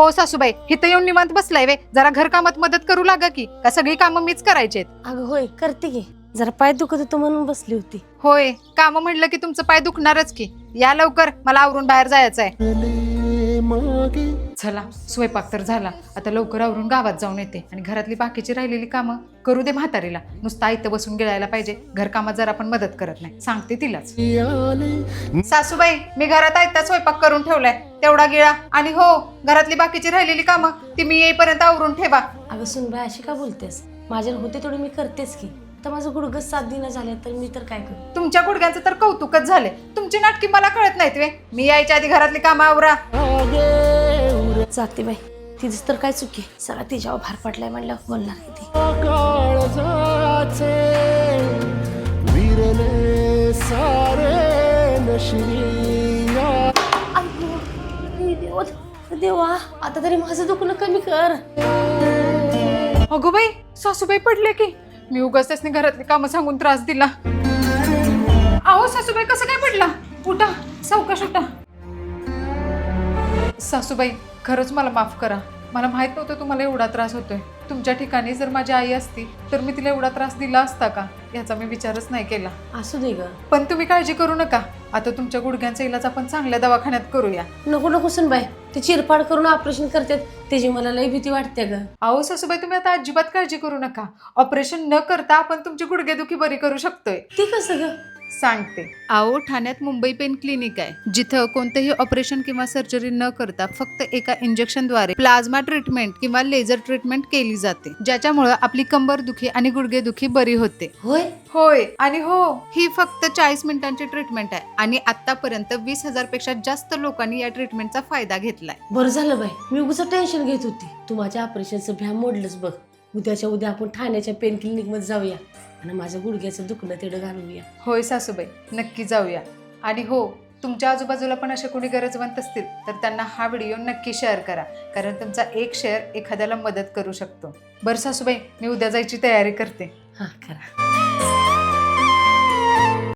ओ सासूबाई, इथं येऊन निवांत बसलाय वे, जरा घर कामात मदत करू लागा की, का सगळी कामं मीच करायचेत? अगं होय करते की, जरा पाय दुखत होतो म्हणून बसली होती. होय, काम म्हणलं की तुमचं पाय दुखणारच की. या लवकर, मला आवरून बाहेर जायचंय. चला, स्वयंपाक तर झाला, आता लवकर आवरून गावात जाऊन येते आणि घरातली बाकीची राहिलेली कामं करू दे म्हातारीला. नुसता इथं बसून गिळायला पाहिजे, घरकामात जरा पण मदत करत नाही, सांगते तिलाच. सासूबाई, मी घरात आयता स्वयंपाक करून ठेवलाय, तेवढा गिळा. आणि हो, घरातली बाकीची राहिलेली कामं ती मी येईपर्यंत आवरून ठेवा. अगं सुनबाई अशी का बोलतेस? माझ्या होते थोडी मी करतेच की. तर माझं गुडघं 7 दिन झाले तर मी तर काय करू? तुमच्या गुडघ्यांचं तर कौतुकच झाले. तुमची नाटकी मला कळत नाहीत वे. मी यायच्या आधी घरातली कामं आवरा. जाते बाई, तिचं तर काय चुकी, सगळा तिच्यावर भार पडलाय म्हणल्यावर बोलणार किती. देवा, आता तरी माझं दुखणं कमी कर. अगो बाई, सासूबाई पडले की. मी उगाच त्यासनी घरातली कामं सांगून त्रास दिला. अहो सासूबाई, कसं काय पडला? उठा, सावकाश उठा. सासूबाई, खरंच मला माफ करा. मला माहित नव्हतं तुम्हाला एवढा त्रास होतोय. तुमच्या ठिकाणी जर माझी आई असती तर मी तिला एवढा त्रास दिला असता का, याचा मी विचारच नाही केला. असू दे ग. पण तुम्ही काळजी करू नका. आता तुमच्या गुडघ्यांचा इलाज आपण चांगल्या दवाखान्यात करूया. नको नको सुनबाई, ते चिरफाड करून ऑपरेशन करतात त्याची मला लई भीती वाटते ग. अहो सासूबाई, तुम्ही आता अजिबात काळजी करू नका. ऑपरेशन न करता आपण तुमची गुडघेदुखी बरी करू शकतोय. ते कसं ग? सांगते. अहो, ठाण्यात मुंबई पेन क्लिनिक आहे, जिथं कोणतेही ऑपरेशन किंवा सर्जरी न करता फक्त एका इंजेक्शनद्वारे प्लाझ्मा ट्रीटमेंट किंवा लेझर ट्रीटमेंट केली जाते, ज्याच्यामुळे आपली कंबरदुखी आणि गुडघेदुखी बरी होते. होय होय. आणि हो, ही फक्त 40 मिनिटांची ट्रीटमेंट आहे आणि आतापर्यंत 20,000 पेक्षा जास्त लोकांनी या ट्रीटमेंटचा फायदा घेतलाय. बरं झालं बाई, मी उगाच टेन्शन घेत होती. तू माझ्या ऑपरेशनचं भ्या मोडलंच बघ. उद्याच्या उद्या आपण ठाण्याच्या पेन क्लिनिक मध्ये जाऊया आणि माझ्या गुडघ्याचं दुखणं तेवढं घालवूया. होय सासूबाई, नक्की जाऊया. आणि हो, तुमच्या आजूबाजूला पण असे कोणी गरजवंत असतील तर त्यांना हा व्हिडिओ नक्की शेअर करा, कारण तुमचा एक शेअर एखाद्याला मदत करू शकतो. बरं सासूबाई, मी उद्या जायची तयारी करते. हा करा.